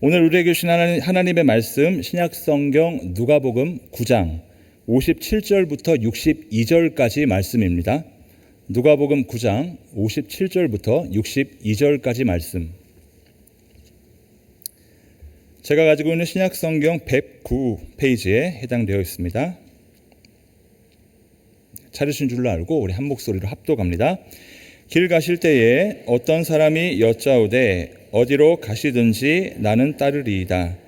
오늘 우리에게 주신 하나님의 말씀 신약성경 누가복음 9장 57절부터 62절까지 말씀입니다. 누가복음 9장 57절부터 62절까지 말씀. 제가 가지고 있는 신약성경 109페이지에 해당되어 있습니다. 찾으신 줄로 알고 우리 한 목소리로 합독합니다. 길 가실 때에 어떤 사람이 여짜오되 어디로 가시든지 나는 따르리이다.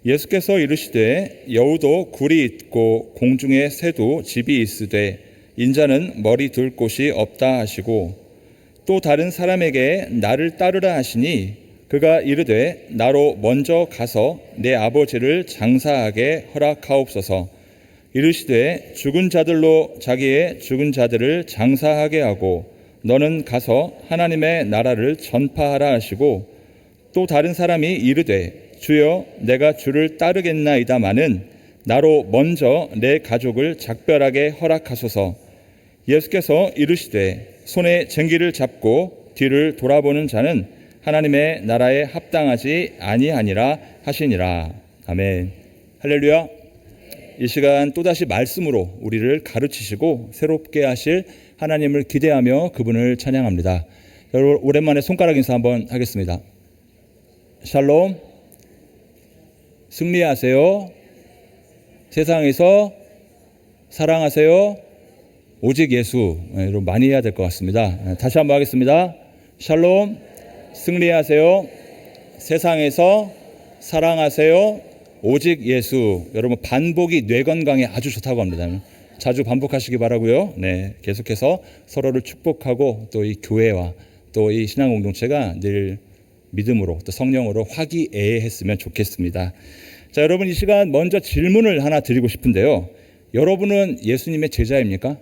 예수께서 이르시되 여우도 굴이 있고 공중에 새도 집이 있으되 인자는 머리 둘 곳이 없다 하시고, 또 다른 사람에게 나를 따르라 하시니 그가 이르되 나로 먼저 가서 내 아버지를 장사하게 허락하옵소서. 이르시되 죽은 자들로 자기의 죽은 자들을 장사하게 하고 너는 가서 하나님의 나라를 전파하라 하시고, 또 다른 사람이 이르되 주여 내가 주를 따르겠나이다마는 나로 먼저 내 가족을 작별하게 허락하소서. 예수께서 이르시되 손에 쟁기를 잡고 뒤를 돌아보는 자는 하나님의 나라에 합당하지 아니하니라 하시니라. 아멘. 할렐루야. 이 시간 또다시 말씀으로 우리를 가르치시고 새롭게 하실 하나님을 기대하며 그분을 찬양합니다. 여러분 오랜만에 손가락 인사 한번 하겠습니다. 샬롬. 승리하세요. 세상에서 사랑하세요. 오직 예수. 여러분 많이 해야 될 것 같습니다. 다시 한번 하겠습니다. 샬롬. 승리하세요. 세상에서 사랑하세요. 오직 예수. 여러분 반복이 뇌 건강에 아주 좋다고 합니다. 자주 반복하시기 바라고요. 네, 계속해서 서로를 축복하고 또 이 교회와 또 이 신앙 공동체가 늘 믿음으로 또 성령으로 화기애애했으면 좋겠습니다. 자, 여러분 이 시간 먼저 질문을 하나 드리고 싶은데요. 여러분은 예수님의 제자입니까?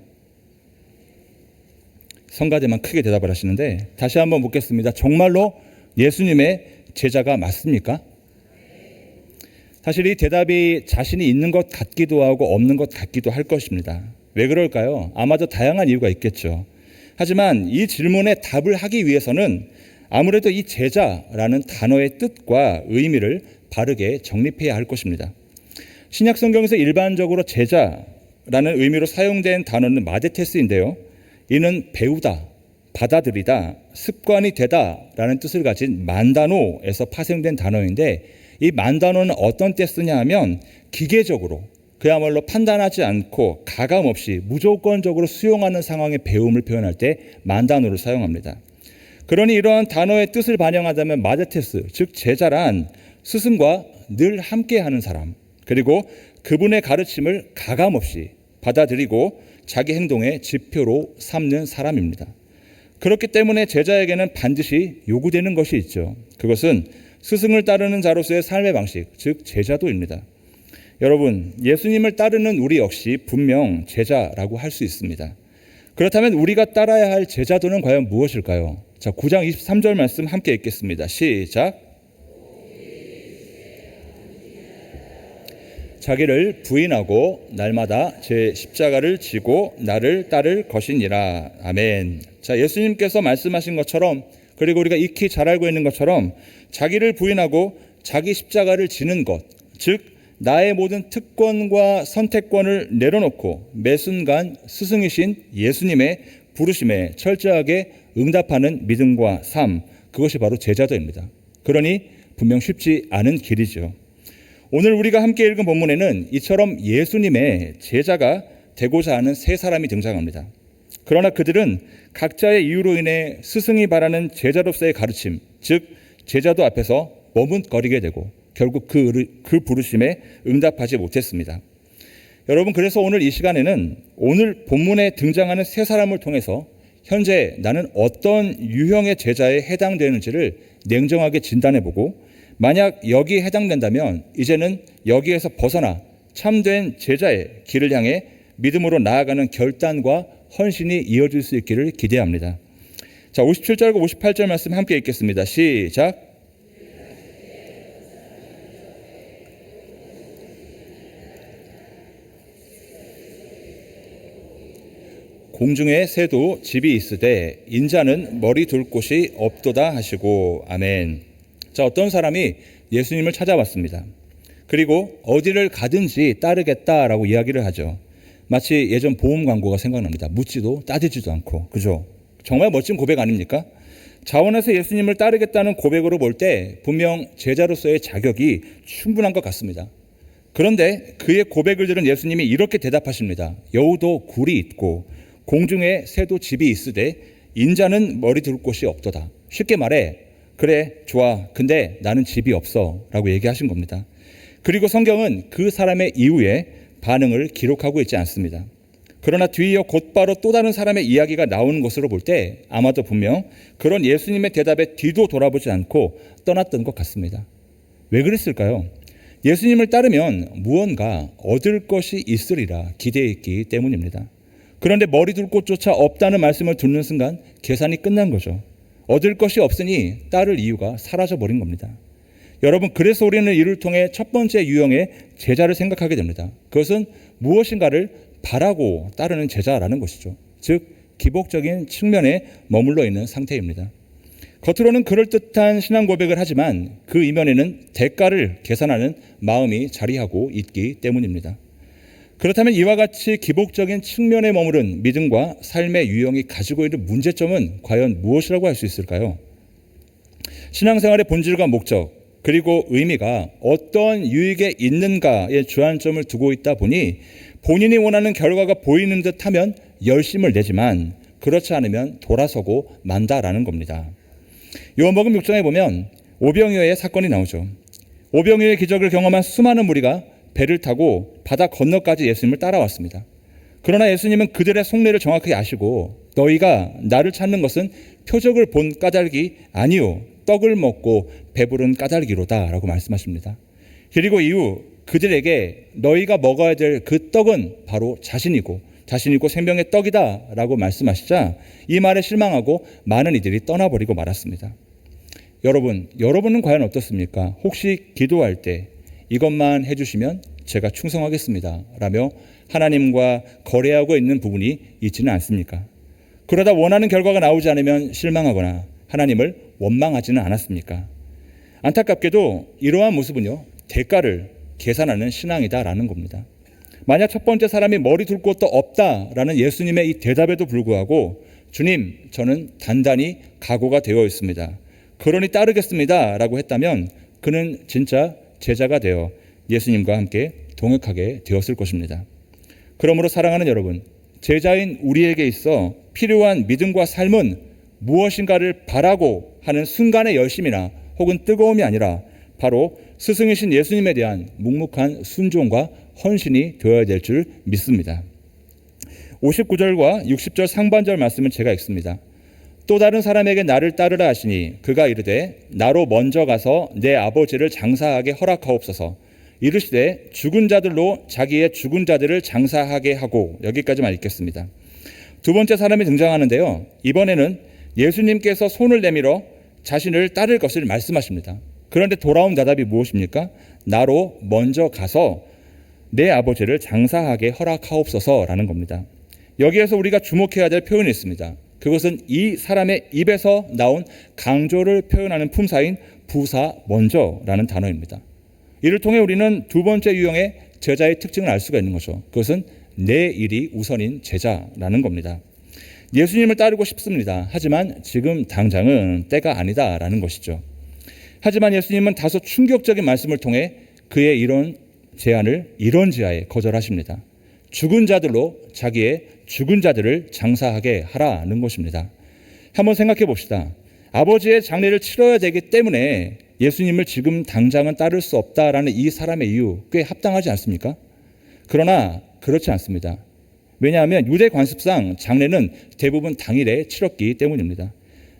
성가대만 크게 대답을 하시는데 다시 한번 묻겠습니다. 정말로 예수님의 제자가 맞습니까? 사실 이 대답이 자신이 있는 것 같기도 하고 없는 것 같기도 할 것입니다. 왜 그럴까요? 아마도 다양한 이유가 있겠죠. 하지만 이 질문에 답을 하기 위해서는 아무래도 이 제자라는 단어의 뜻과 의미를 바르게 정립해야 할 것입니다. 신약 성경에서 일반적으로 제자라는 의미로 사용된 단어는 마데테스인데요. 이는 배우다, 받아들이다, 습관이 되다라는 뜻을 가진 만다노에서 파생된 단어인데, 이 만다노는 어떤 때 쓰냐 하면 기계적으로 그야말로 판단하지 않고 가감없이 무조건적으로 수용하는 상황의 배움을 표현할 때 만다노를 사용합니다. 그러니 이러한 단어의 뜻을 반영하자면 마데테스, 즉 제자란 스승과 늘 함께하는 사람, 그리고 그분의 가르침을 가감없이 받아들이고 자기 행동의 지표로 삼는 사람입니다. 그렇기 때문에 제자에게는 반드시 요구되는 것이 있죠. 그것은 스승을 따르는 자로서의 삶의 방식, 즉 제자도입니다. 여러분, 예수님을 따르는 우리 역시 분명 제자라고 할 수 있습니다. 그렇다면 우리가 따라야 할 제자도는 과연 무엇일까요? 자, 9장 23절 말씀 함께 읽겠습니다. 시작. 자기를 부인하고 날마다 제 십자가를 지고 나를 따를 것이니라. 아멘. 자, 예수님께서 말씀하신 것처럼, 그리고 우리가 익히 잘 알고 있는 것처럼 자기를 부인하고 자기 십자가를 지는 것, 즉 나의 모든 특권과 선택권을 내려놓고 매 순간 스승이신 예수님의 부르심에 철저하게 응답하는 믿음과 삶, 그것이 바로 제자도입니다. 그러니 분명 쉽지 않은 길이죠. 오늘 우리가 함께 읽은 본문에는 이처럼 예수님의 제자가 되고자 하는 세 사람이 등장합니다. 그러나 그들은 각자의 이유로 인해 스승이 바라는 제자로서의 가르침, 즉 제자도 앞에서 머뭇거리게 되고 결국 그 부르심에 응답하지 못했습니다. 여러분, 그래서 오늘 이 시간에는 오늘 본문에 등장하는 세 사람을 통해서 현재 나는 어떤 유형의 제자에 해당되는지를 냉정하게 진단해보고, 만약 여기에 해당된다면 이제는 여기에서 벗어나 참된 제자의 길을 향해 믿음으로 나아가는 결단과 헌신이 이어질 수 있기를 기대합니다. 자, 57절과 58절 말씀 함께 읽겠습니다. 시작. 공중에 새도 집이 있으되 인자는 머리 둘 곳이 없도다 하시고. 아멘. 자, 어떤 사람이 예수님을 찾아왔습니다. 그리고 어디를 가든지 따르겠다라고 이야기를 하죠. 마치 예전 보험 광고가 생각납니다. 묻지도 따지지도 않고. 그죠? 정말 멋진 고백 아닙니까? 자원해서 예수님을 따르겠다는 고백으로 볼 때 분명 제자로서의 자격이 충분한 것 같습니다. 그런데 그의 고백을 들은 예수님이 이렇게 대답하십니다. 여우도 굴이 있고 공중에 새도 집이 있으되 인자는 머리 둘 곳이 없도다. 쉽게 말해 그래 좋아 근데 나는 집이 없어 라고 얘기하신 겁니다. 그리고 성경은 그 사람의 이후에 반응을 기록하고 있지 않습니다. 그러나 뒤이어 곧바로 또 다른 사람의 이야기가 나오는 것으로 볼 때 아마도 분명 그런 예수님의 대답에 뒤도 돌아보지 않고 떠났던 것 같습니다. 왜 그랬을까요? 예수님을 따르면 무언가 얻을 것이 있으리라 기대했기 때문입니다. 그런데 머리 둘 곳조차 없다는 말씀을 듣는 순간 계산이 끝난 거죠. 얻을 것이 없으니 따를 이유가 사라져버린 겁니다. 여러분, 그래서 우리는 이를 통해 첫 번째 유형의 제자를 생각하게 됩니다. 그것은 무엇인가를 바라고 따르는 제자라는 것이죠. 즉 기복적인 측면에 머물러 있는 상태입니다. 겉으로는 그럴듯한 신앙 고백을 하지만 그 이면에는 대가를 계산하는 마음이 자리하고 있기 때문입니다. 그렇다면 이와 같이 기복적인 측면에 머무른 믿음과 삶의 유형이 가지고 있는 문제점은 과연 무엇이라고 할 수 있을까요? 신앙생활의 본질과 목적 그리고 의미가 어떤 유익에 있는가에 주안점을 두고 있다 보니 본인이 원하는 결과가 보이는 듯 하면 열심을 내지만 그렇지 않으면 돌아서고 만다라는 겁니다. 요한복음 6장에 보면 오병이어의 사건이 나오죠. 오병이어의 기적을 경험한 수많은 무리가 배를 타고 바다 건너까지 예수님을 따라왔습니다. 그러나 예수님은 그들의 속내를 정확히 아시고 너희가 나를 찾는 것은 표적을 본 까닭이 아니요 떡을 먹고 배부른 까닭이로다 라고 말씀하십니다. 그리고 이후 그들에게 너희가 먹어야 될 그 떡은 바로 자신이고 생명의 떡이다 라고 말씀하시자 이 말에 실망하고 많은 이들이 떠나버리고 말았습니다. 여러분은 과연 어떻습니까? 혹시 기도할 때 이것만 해주시면 제가 충성하겠습니다 라며 하나님과 거래하고 있는 부분이 있지는 않습니까? 그러다 원하는 결과가 나오지 않으면 실망하거나 하나님을 원망하지는 않았습니까? 안타깝게도 이러한 모습은요 대가를 계산하는 신앙이다라는 겁니다. 만약 첫 번째 사람이 머리 둘 곳도 없다라는 예수님의 이 대답에도 불구하고 주님 저는 단단히 각오가 되어 있습니다. 그러니 따르겠습니다 라고 했다면 그는 진짜 제자가 되어 예수님과 함께 동역하게 되었을 것입니다. 그러므로 사랑하는 여러분, 제자인 우리에게 있어 필요한 믿음과 삶은 무엇인가를 바라고 하는 순간의 열심이나 혹은 뜨거움이 아니라 바로 스승이신 예수님에 대한 묵묵한 순종과 헌신이 되어야 될 줄 믿습니다. 59절과 60절 상반절 말씀은 제가 읽습니다. 또 다른 사람에게 나를 따르라 하시니 그가 이르되 나로 먼저 가서 내 아버지를 장사하게 허락하옵소서. 이르시되 죽은 자들로 자기의 죽은 자들을 장사하게 하고. 여기까지만 읽겠습니다. 두 번째 사람이 등장하는데요, 이번에는 예수님께서 손을 내밀어 자신을 따를 것을 말씀하십니다. 그런데 돌아온 대답이 무엇입니까? 나로 먼저 가서 내 아버지를 장사하게 허락하옵소서라는 겁니다. 여기에서 우리가 주목해야 될 표현이 있습니다. 그것은 이 사람의 입에서 나온 강조를 표현하는 품사인 부사 먼저라는 단어입니다. 이를 통해 우리는 두 번째 유형의 제자의 특징을 알 수가 있는 거죠. 그것은 내 일이 우선인 제자라는 겁니다. 예수님을 따르고 싶습니다. 하지만 지금 당장은 때가 아니다라는 것이죠. 하지만 예수님은 다소 충격적인 말씀을 통해 그의 이런 제안을 이런지하에 거절하십니다. 죽은 자들로 자기의 죽은 자들을 장사하게 하라는 것입니다. 한번 생각해 봅시다. 아버지의 장례를 치러야 되기 때문에 예수님을 지금 당장은 따를 수 없다라는 이 사람의 이유 꽤 합당하지 않습니까? 그러나 그렇지 않습니다. 왜냐하면 유대 관습상 장례는 대부분 당일에 치렀기 때문입니다.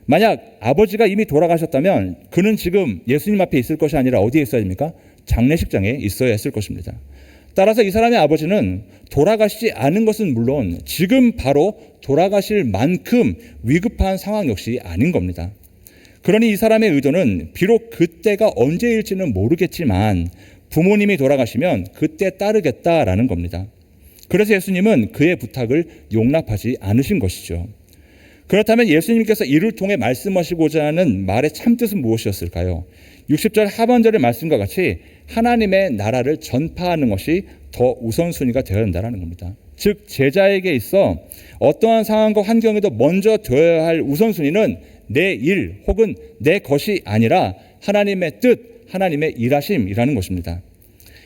만약 아버지가 이미 돌아가셨다면 그는 지금 예수님 앞에 있을 것이 아니라 어디에 있어야 됩니까? 장례식장에 있어야 했을 것입니다. 따라서 이 사람의 아버지는 돌아가시지 않은 것은 물론 지금 바로 돌아가실 만큼 위급한 상황 역시 아닌 겁니다. 그러니 이 사람의 의도는 비록 그때가 언제일지는 모르겠지만 부모님이 돌아가시면 그때 따르겠다라는 겁니다. 그래서 예수님은 그의 부탁을 용납하지 않으신 것이죠. 그렇다면 예수님께서 이를 통해 말씀하시고자 하는 말의 참뜻은 무엇이었을까요? 60절 하반절의 말씀과 같이 하나님의 나라를 전파하는 것이 더 우선순위가 되어야 한다는 겁니다. 즉 제자에게 있어 어떠한 상황과 환경에도 먼저 되어야 할 우선순위는 내 일 혹은 내 것이 아니라 하나님의 뜻, 하나님의 일하심이라는 것입니다.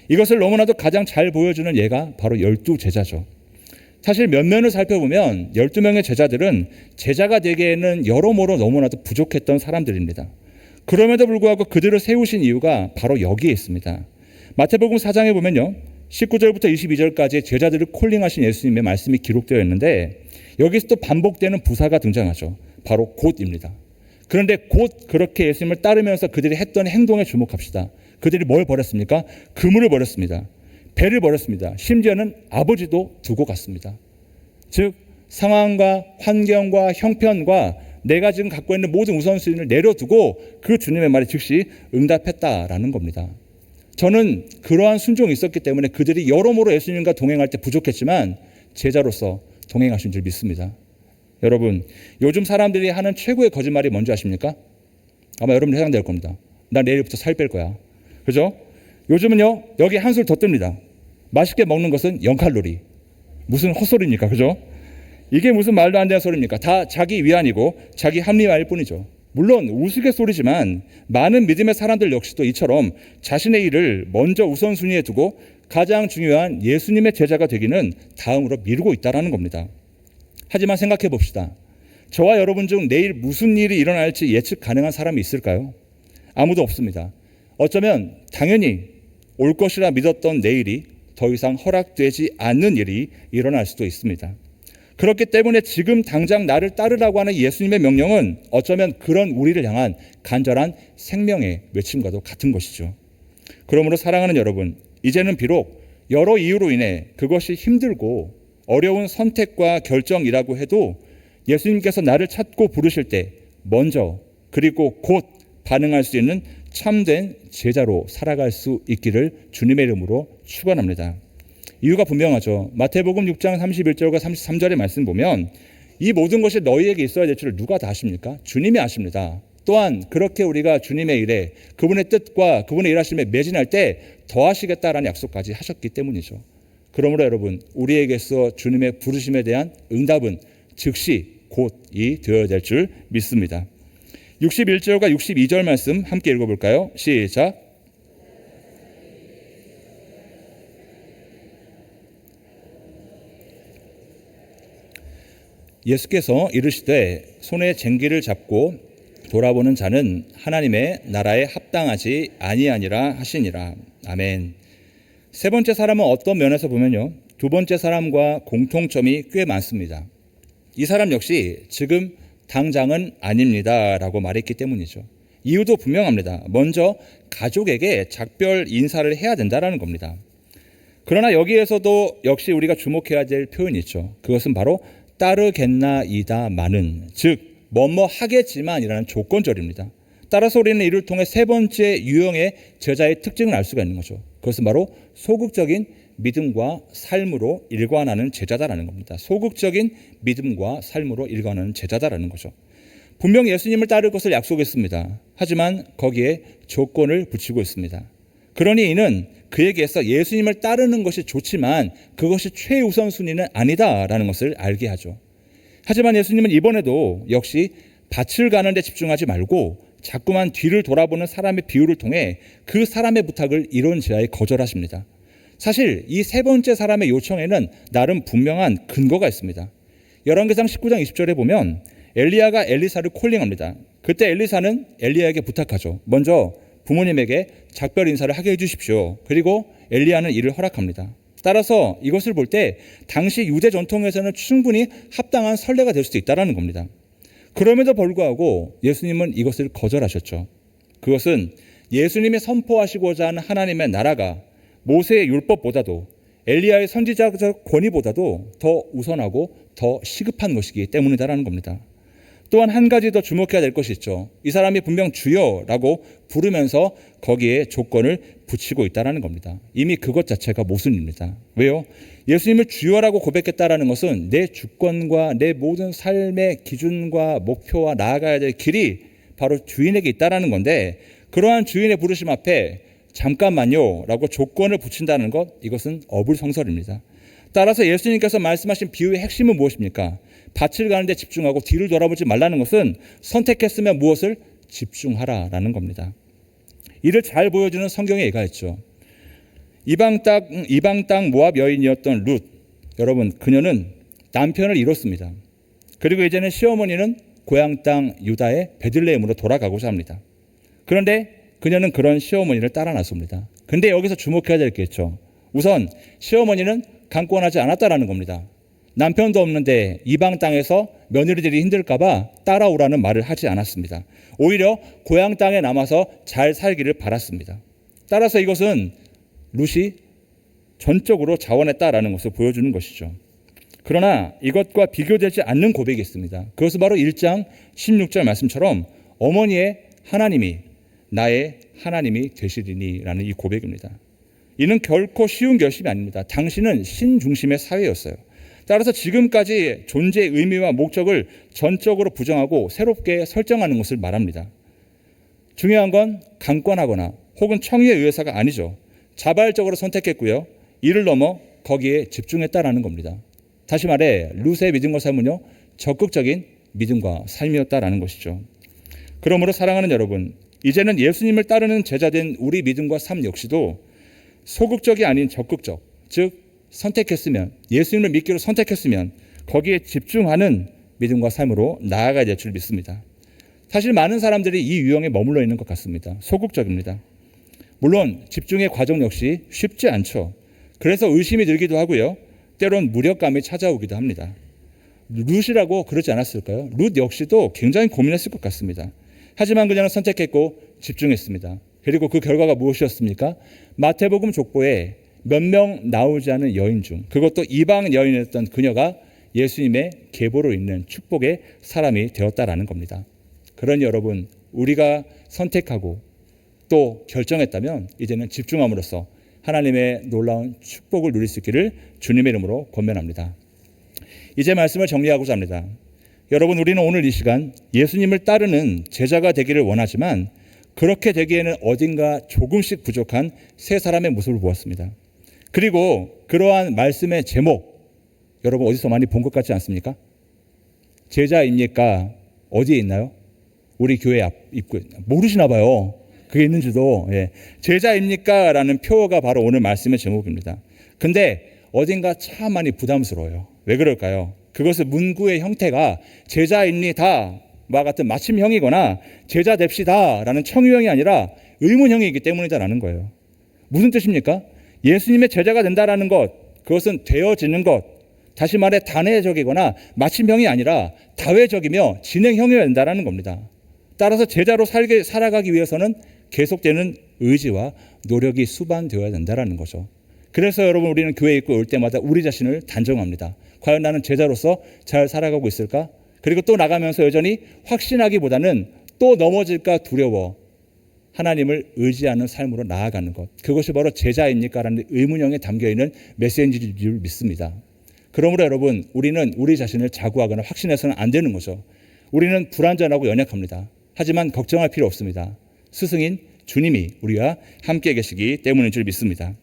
이것을 너무나도 가장 잘 보여주는 예가 바로 12제자죠. 사실 면면을 살펴보면 12명의 제자들은 제자가 되기에는 여러모로 너무나도 부족했던 사람들입니다. 그럼에도 불구하고 그들을 세우신 이유가 바로 여기에 있습니다. 마태복음 4장에 보면요, 19절부터 22절까지 제자들을 콜링하신 예수님의 말씀이 기록되어 있는데 여기서 또 반복되는 부사가 등장하죠. 바로 곧입니다. 그런데 곧 그렇게 예수님을 따르면서 그들이 했던 행동에 주목합시다. 그들이 뭘 버렸습니까? 그물을 버렸습니다. 배를 버렸습니다. 심지어는 아버지도 두고 갔습니다. 즉 상황과 환경과 형편과 내가 지금 갖고 있는 모든 우선순위를 내려두고 그 주님의 말에 즉시 응답했다라는 겁니다. 저는 그러한 순종이 있었기 때문에 그들이 여러모로 예수님과 동행할 때 부족했지만 제자로서 동행하신 줄 믿습니다. 여러분, 요즘 사람들이 하는 최고의 거짓말이 뭔지 아십니까? 아마 여러분 해당될 겁니다. 나 내일부터 살 뺄 거야. 그죠? 요즘은요, 여기 한술 더 뜹니다. 맛있게 먹는 것은 0칼로리. 무슨 헛소리입니까? 그죠? 이게 무슨 말도 안 되는 소리입니까? 다 자기 위안이고 자기 합리화일 뿐이죠. 물론 우스갯소리지만 많은 믿음의 사람들 역시도 이처럼 자신의 일을 먼저 우선순위에 두고 가장 중요한 예수님의 제자가 되기는 다음으로 미루고 있다는 겁니다. 하지만 생각해 봅시다. 저와 여러분 중 내일 무슨 일이 일어날지 예측 가능한 사람이 있을까요? 아무도 없습니다. 어쩌면 당연히 올 것이라 믿었던 내일이 더 이상 허락되지 않는 일이 일어날 수도 있습니다. 그렇기 때문에 지금 당장 나를 따르라고 하는 예수님의 명령은 어쩌면 그런 우리를 향한 간절한 생명의 외침과도 같은 것이죠. 그러므로 사랑하는 여러분, 이제는 비록 여러 이유로 인해 그것이 힘들고 어려운 선택과 결정이라고 해도 예수님께서 나를 찾고 부르실 때 먼저 그리고 곧 반응할 수 있는 참된 제자로 살아갈 수 있기를 주님의 이름으로 축원합니다. 이유가 분명하죠. 마태복음 6장 31절과 33절의 말씀 보면 이 모든 것이 너희에게 있어야 될 줄을 누가 다 아십니까? 주님이 아십니다. 또한 그렇게 우리가 주님의 일에 그분의 뜻과 그분의 일하심에 매진할 때 더하시겠다라는 약속까지 하셨기 때문이죠. 그러므로 여러분, 우리에게서 주님의 부르심에 대한 응답은 즉시 곧이 되어야 될 줄 믿습니다. 61절과 62절 말씀 함께 읽어볼까요? 시작. 예수께서 이르시되 손에 쟁기를 잡고 돌아보는 자는 하나님의 나라에 합당하지 아니하니라 하시니라. 아멘. 세 번째 사람은 어떤 면에서 보면요, 두 번째 사람과 공통점이 꽤 많습니다. 이 사람 역시 지금 당장은 아닙니다 라고 말했기 때문이죠. 이유도 분명합니다. 먼저 가족에게 작별 인사를 해야 된다는 겁니다. 그러나 여기에서도 역시 우리가 주목해야 될 표현이 있죠. 그것은 바로 따르겠나이다마는, 즉 뭐뭐 하겠지만이라는 조건절입니다. 따라서 우리는 이를 통해 세 번째 유형의 제자의 특징을 알 수가 있는 거죠. 그것은 바로 소극적인 믿음과 삶으로 일관하는 제자다라는 겁니다. 소극적인 믿음과 삶으로 일관하는 제자다라는 거죠. 분명 예수님을 따를 것을 약속했습니다. 하지만 거기에 조건을 붙이고 있습니다. 그러니 이는 그에게서 예수님을 따르는 것이 좋지만 그것이 최우선 순위는 아니다라는 것을 알게 하죠. 하지만 예수님은 이번에도 역시 밭을 가는 데 집중하지 말고 자꾸만 뒤를 돌아보는 사람의 비유를 통해 그 사람의 부탁을 이런 제하에 거절하십니다. 사실 이 세 번째 사람의 요청에는 나름 분명한 근거가 있습니다. 열왕기상 19장 20절에 보면 엘리야가 엘리사를 콜링합니다. 그때 엘리사는 엘리야에게 부탁하죠. 먼저 부모님에게 작별 인사를 하게 해주십시오. 그리고 엘리야는 이를 허락합니다. 따라서 이것을 볼 때 당시 유대 전통에서는 충분히 합당한 선례가 될 수도 있다는 겁니다. 그럼에도 불구하고 예수님은 이것을 거절하셨죠. 그것은 예수님이 선포하시고자 하는 하나님의 나라가 모세의 율법보다도 엘리야의 선지자적 권위보다도 더 우선하고 더 시급한 것이기 때문이다라는 겁니다. 또한 한 가지 더 주목해야 될 것이 있죠. 이 사람이 분명 주여라고 부르면서 거기에 조건을 붙이고 있다는 겁니다. 이미 그것 자체가 모순입니다. 왜요? 예수님을 주여라고 고백했다는 것은 내 주권과 내 모든 삶의 기준과 목표와 나아가야 될 길이 바로 주인에게 있다는 건데, 그러한 주인의 부르심 앞에 잠깐만요 라고 조건을 붙인다는 것, 이것은 어불성설입니다. 따라서 예수님께서 말씀하신 비유의 핵심은 무엇입니까? 밭을 가는데 집중하고 뒤를 돌아보지 말라는 것은 선택했으면 무엇을? 집중하라라는 겁니다. 이를 잘 보여주는 성경의 예가 있죠. 이방 땅 모압 여인이었던 룻, 여러분, 그녀는 남편을 잃었습니다. 그리고 이제는 시어머니는 고향 땅 유다의 베들레헴으로 돌아가고자 합니다. 그런데 그녀는 그런 시어머니를 따라 나섭니다. 근데 여기서 주목해야 될 게 있죠. 우선 시어머니는 강권하지 않았다라는 겁니다. 남편도 없는데 이방 땅에서 며느리들이 힘들까봐 따라오라는 말을 하지 않았습니다. 오히려 고향 땅에 남아서 잘 살기를 바랐습니다. 따라서 이것은 룻이 전적으로 자원했다라는 것을 보여주는 것이죠. 그러나 이것과 비교되지 않는 고백이 있습니다. 그것은 바로 1장 16절 말씀처럼 어머니의 하나님이 나의 하나님이 되시리니 라는 이 고백입니다. 이는 결코 쉬운 결심이 아닙니다. 당신은 신중심의 사회였어요. 따라서 지금까지 존재의 의미와 목적을 전적으로 부정하고 새롭게 설정하는 것을 말합니다. 중요한 건 강권하거나 혹은 청의에 의해서가 아니죠. 자발적으로 선택했고요. 이를 넘어 거기에 집중했다라는 겁니다. 다시 말해 룻의 믿음과 삶은요, 적극적인 믿음과 삶이었다라는 것이죠. 그러므로 사랑하는 여러분, 이제는 예수님을 따르는 제자된 우리 믿음과 삶 역시도 소극적이 아닌 적극적, 즉 선택했으면, 예수님을 믿기로 선택했으면 거기에 집중하는 믿음과 삶으로 나아가야 될 줄 믿습니다. 사실 많은 사람들이 이 유형에 머물러 있는 것 같습니다. 소극적입니다. 물론 집중의 과정 역시 쉽지 않죠. 그래서 의심이 들기도 하고요. 때론 무력감이 찾아오기도 합니다. 룻이라고 그러지 않았을까요? 룻 역시도 굉장히 고민했을 것 같습니다. 하지만 그녀는 선택했고 집중했습니다. 그리고 그 결과가 무엇이었습니까? 마태복음 족보에 몇 명 나오지 않은 여인 중, 그것도 이방 여인이었던 그녀가 예수님의 계보로 있는 축복의 사람이 되었다라는 겁니다. 그러니 여러분, 우리가 선택하고 또 결정했다면 이제는 집중함으로써 하나님의 놀라운 축복을 누릴 수 있기를 주님의 이름으로 권면합니다. 이제 말씀을 정리하고자 합니다. 여러분, 우리는 오늘 이 시간 예수님을 따르는 제자가 되기를 원하지만 그렇게 되기에는 어딘가 조금씩 부족한 세 사람의 모습을 보았습니다. 그리고 그러한 말씀의 제목, 여러분 어디서 많이 본 것 같지 않습니까? 제자입니까? 어디에 있나요? 우리 교회 앞 입구에. 모르시나 봐요. 그게 있는지도. 제자입니까? 라는 표어가 바로 오늘 말씀의 제목입니다. 근데 어딘가 참 많이 부담스러워요. 왜 그럴까요? 그것은 문구의 형태가 제자입니다 와 같은 마침형이거나 제자 됩시다 라는 청유형이 아니라 의문형이기 때문이다라는 거예요. 무슨 뜻입니까? 예수님의 제자가 된다라는 것, 그것은 되어지는 것, 다시 말해 단회적이거나 마침형이 아니라 다회적이며 진행형이어야 된다라는 겁니다. 따라서 제자로 살아가기 위해서는 계속되는 의지와 노력이 수반되어야 된다라는 거죠. 그래서 여러분, 우리는 교회에 있고 올 때마다 우리 자신을 단정합니다. 과연 나는 제자로서 잘 살아가고 있을까? 그리고 또 나가면서 여전히 확신하기보다는 또 넘어질까 두려워 하나님을 의지하는 삶으로 나아가는 것, 그것이 바로 제자입니까? 라는 의문형에 담겨있는 메시지인 줄 믿습니다. 그러므로 여러분, 우리는 우리 자신을 자구하거나 확신해서는 안 되는 거죠. 우리는 불완전하고 연약합니다. 하지만 걱정할 필요 없습니다. 스승인 주님이 우리와 함께 계시기 때문인 줄 믿습니다.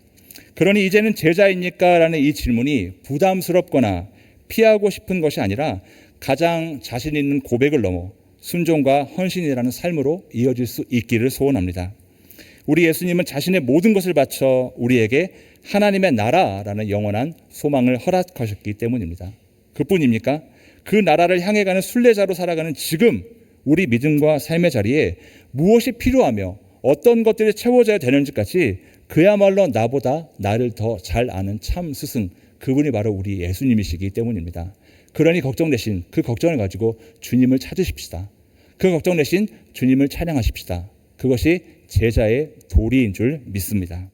그러니 이제는 제자입니까? 라는 이 질문이 부담스럽거나 피하고 싶은 것이 아니라 가장 자신 있는 고백을 넘어 순종과 헌신이라는 삶으로 이어질 수 있기를 소원합니다. 우리 예수님은 자신의 모든 것을 바쳐 우리에게 하나님의 나라라는 영원한 소망을 허락하셨기 때문입니다. 그뿐입니까? 그 나라를 향해 가는 순례자로 살아가는 지금 우리 믿음과 삶의 자리에 무엇이 필요하며 어떤 것들이 채워져야 되는지까지 그야말로 나보다 나를 더 잘 아는 참 스승, 그분이 바로 우리 예수님이시기 때문입니다. 그러니 걱정되신 그 걱정을 가지고 주님을 찾으십시다. 그 걱정 대신 주님을 찬양하십시다. 그것이 제자의 도리인 줄 믿습니다.